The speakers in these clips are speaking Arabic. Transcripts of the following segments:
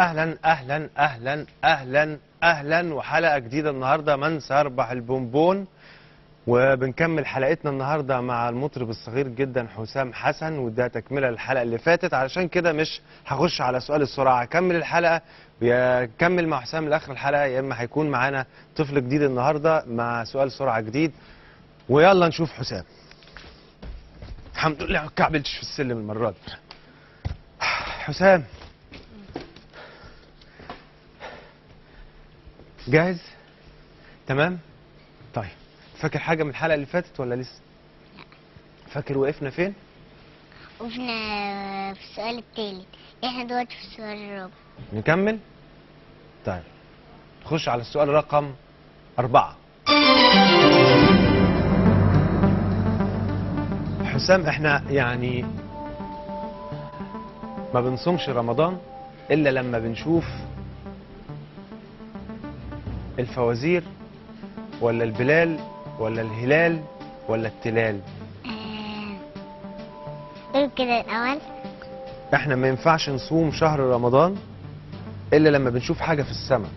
اهلا اهلا اهلا اهلا اهلا وحلقه جديده النهارده من سيربح البونبون. وبنكمل حلقتنا النهارده مع المطرب الصغير جدا حسام حسن، وده تكمله للحلقه اللي فاتت. علشان كده مش هخش على سؤال السرعه، هكمل الحلقه ويا كمل مع حسام لاخر الحلقه، يا اما هيكون معانا طفل جديد النهارده مع سؤال سرعه جديد. ويلا نشوف حسام. الحمد لله ما اتكعبلتش في السلم المره دي. حسام جاهز؟ تمام؟ طيب فاكر حاجة من الحلقة اللي فاتت ولا لسه؟ لا. فاكر وقفنا فين؟ وقفنا في السؤال التالت، احنا دلوقتي في السؤال الرابع. نكمل؟ طيب نخش على السؤال رقم 4. حسام احنا يعني ما بنصومش رمضان إلا لما بنشوف الفوازير ولا البلال ولا الهلال ولا التلال. قول كده الأول. احنا ما ينفعش نصوم شهر رمضان الا لما بنشوف حاجه في السماء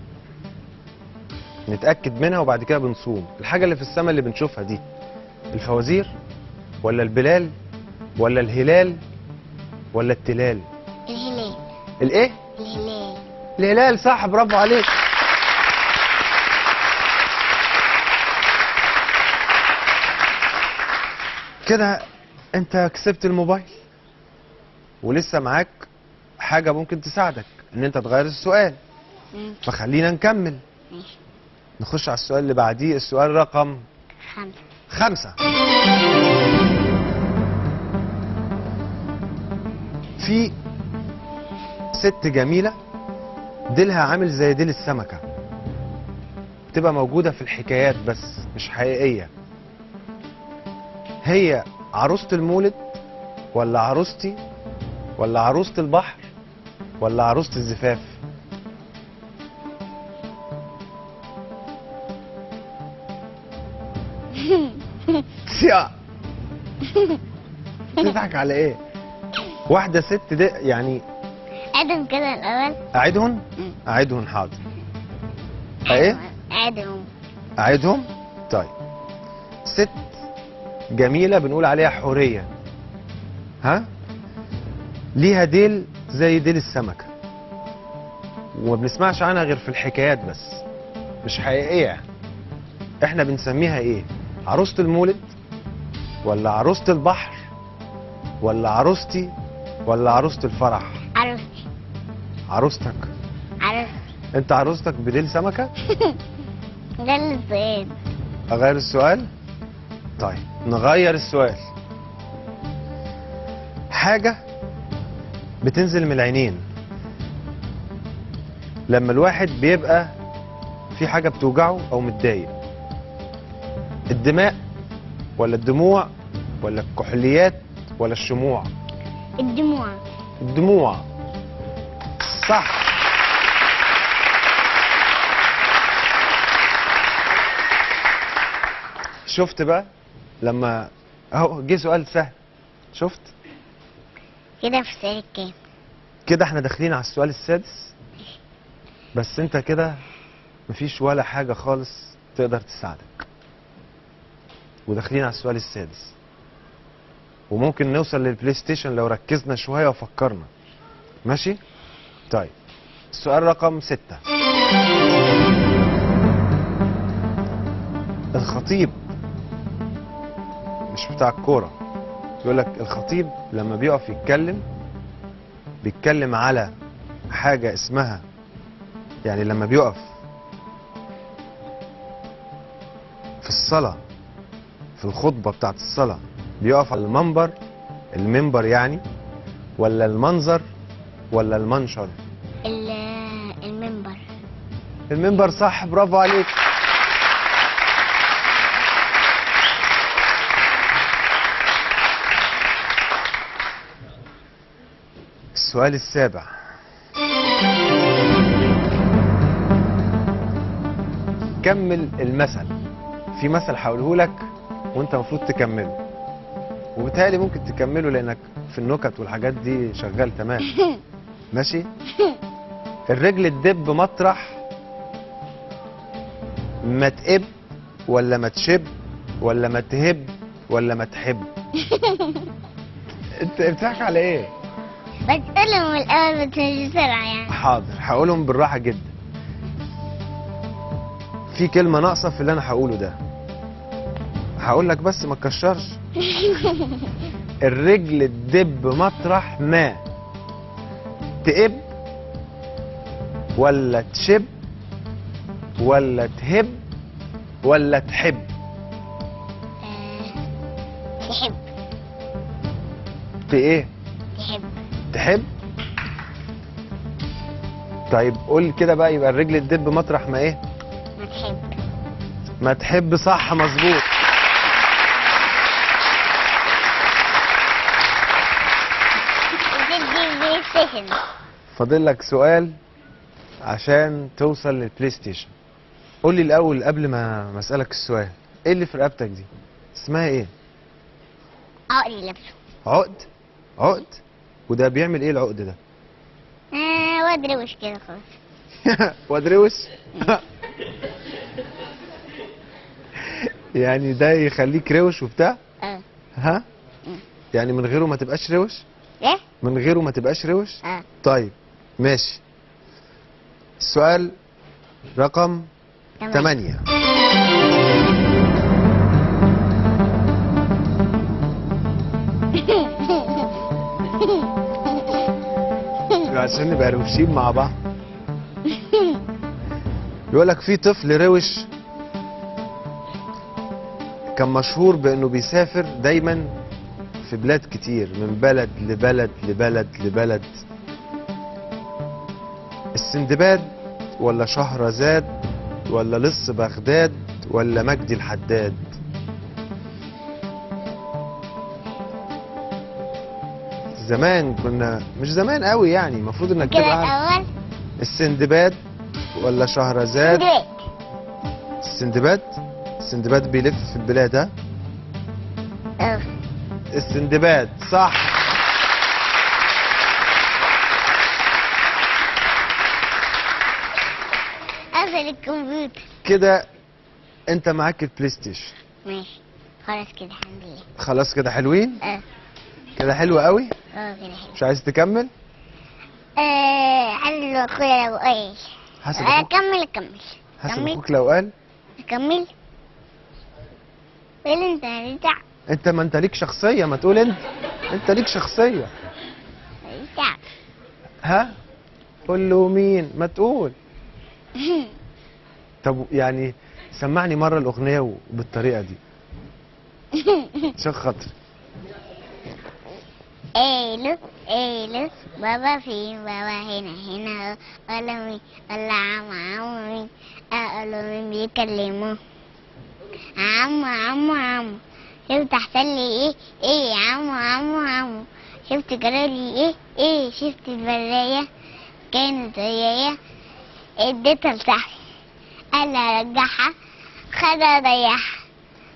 نتاكد منها وبعد كده بنصوم. الحاجه اللي في السماء اللي بنشوفها دي الفوازير ولا البلال ولا الهلال ولا التلال؟ الهلال. الايه؟ الهلال. الهلال، صح، برافو عليك. كده انت كسبت الموبايل ولسه معاك حاجه ممكن تساعدك ان انت تغير السؤال، فخلينا نكمل. ماشي. نخش على السؤال اللي بعديه، السؤال رقم 5. في ست جميلة ديلها عامل زي ديل السمكة، بتبقى موجودة في الحكايات بس مش حقيقية. هي عروسة المولد ولا عروستي ولا عروسة البحر ولا عروسة الزفاف؟ يا تضحك على ايه؟ واحدة ست دي يعني. عدهم كده الأول. أعدهم؟ أعدهم، حاضر. ايه؟ عدهم. أعدهم؟ طيب. ست جميلة بنقول عليها حورية، ها؟ ليها ديل زي ديل السمكة وما بنسمعش عنها غير في الحكايات بس مش حقيقية. احنا بنسميها ايه؟ عروسة المولد ولا عروسة البحر ولا عروستي ولا عروسة الفرح؟ عروستي. عروستك. عروستي. انت عروستك بديل سمكة؟ ده السؤال. اغير السؤال؟ طيب نغير السؤال. حاجة بتنزل من العينين لما الواحد بيبقى في حاجة بتوجعه او متضايق. الدماء ولا الدموع ولا الكحوليات ولا الشموع؟ الدموع. الدموع، صح. شفت بقى لما اهو جه سؤال سهل؟ شفت كده في السؤال الكام؟ كده احنا داخلين على السؤال السادس، بس انت كده مفيش ولا حاجة خالص تقدر تساعدك، وداخلين على السؤال السادس وممكن نوصل للبلاي ستيشن لو ركزنا شوية وفكرنا. ماشي؟ طيب السؤال رقم 6. الخطيب مش بتاع الكورة، يقول لك الخطيب لما بيقف بيتكلم على حاجة اسمها، يعني لما بيقف في الصلاة في الخطبة بتاعت الصلاة بيقف على المنبر يعني، ولا المنظر ولا المنشر؟ المنبر. المنبر، صح، برافو عليك. السؤال السابع. كمل المثل. في مثل هقوله لك وانت المفروض تكمله، وبالتالي ممكن تكمله لانك في النكت والحاجات دي شغال تمام. ماشي؟ الرجل تدب مطرح ما تقب ولا ما تشب ولا ما تهب ولا ما تحب؟ انت بتضحك على ايه؟ بتقولهم الأول بس مش بسرعة يعني. حاضر، هقولهم بالراحه جدا. في كلمه ناقصه في اللي انا هقوله ده، هقول لك بس ما تكشرش. الرجل تدب مطرح ما تقب ولا تشب ولا تهب ولا تحب؟ تحب. ايه؟ تحب. تحب؟ طيب قول كده بقى، يبقى الرجل تدب مطرح ما ايه؟ ما تحب. ما تحب، صح، مظبوط. بتدي بلاي ستيشن. فاضل لك سؤال عشان توصل للبلاي ستيشن. قول لي الاول قبل ما اسالك السؤال، ايه اللي في رقبتك دي؟ اسمها ايه؟ عقلي لابسه. عقد؟ عقد؟ وده بيعمل ايه العقد ده؟ واد روش كده خلاص. وادروش؟ يعني ده يخليك روش وبتاع؟ اه. ها؟ مم. يعني من غيره ما تبقاش روش؟ ايه؟ من غيره ما تبقاش روش؟ اه. طيب ماشي. السؤال رقم 8. عشان نبقى روشين مع بعض. بيقول لك في طفل روش كان مشهور بانه بيسافر دايما في بلاد كتير، من بلد لبلد لبلد لبلد. السندباد ولا شهرزاد ولا لص بغداد ولا مجدي الحداد؟ زمان كنا، مش زمان قوي يعني، المفروض انك كده تبقى عارف. الأول. السندباد ولا شهرزاد؟ ديت. السندباد. السندباد بيلف في البلاد، ها؟ اه. السندباد، صح. قفل الكمبيوتر. كده انت معاك البلاي ستيشن. ماشي. خلاص كده الحمد لله. خلاص كده حلوين؟ اه. كده حلو قوي. اه كده حلو. مش عايز تكمل؟ حلو اخويا لو ايش. حسب اخوك. كمل. حسب كمل. اخوك لو قال. كمل. قول انت هترجع. انت ما انت ليك شخصيه، ما تقول انت. انت ليك شخصيه. هترجع. ها؟ قول له مين؟ ما تقول. طب يعني سمعني مره الاغنيه وبالطريقه دي عشان خاطري. ايلو بابا فين؟ بابا هنا ولا مين ولا عمو مين؟ اقولوا مين بيكلمه؟ عمو شفت احسن لي ايه يا عمو شفت جرالي ايه شفت البراية كانت ويايا اديتها لصاحبي قال ارجعها خدها ضيعها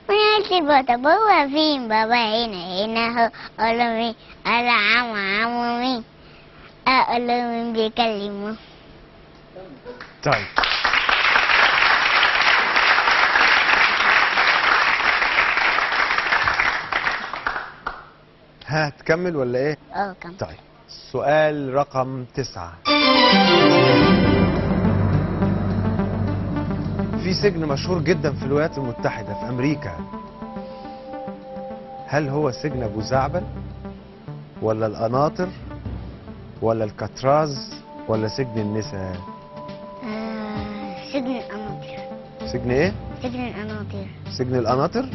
وقلت بابا فين؟ بابا هنا اهو. اقول مين؟ قال عمو مين؟ اقول مين بيكلمه؟ طيب ها، تكمل ولا ايه؟ كم. طيب سؤال رقم 9. في سجن مشهور جدا في الولايات المتحدة في أمريكا، هل هو سجن أبو زعبل ولا القناطر ولا الكتراز ولا سجن النساء؟ سجن القناطر. سجن ايه؟ سجن القناطر. سجن القناطر؟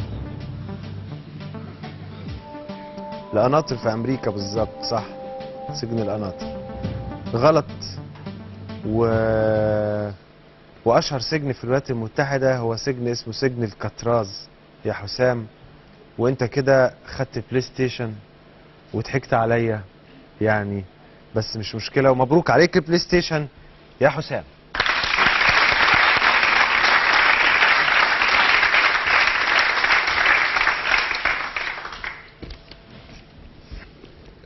القناطر في أمريكا بالظبط، صح، سجن القناطر. غلط. وأشهر سجن في الولايات المتحدة هو سجن اسمه سجن الكتراز يا حسام. وانت كده خدت بلاي ستيشن وضحكت عليا يعني، بس مش مشكلة، ومبروك عليك البلاي ستيشن يا حسام.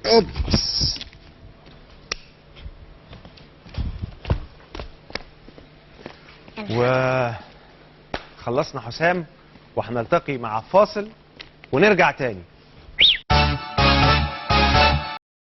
اوبس. وخلصنا حسام، وهنلتقي مع فاصل ونرجع تاني.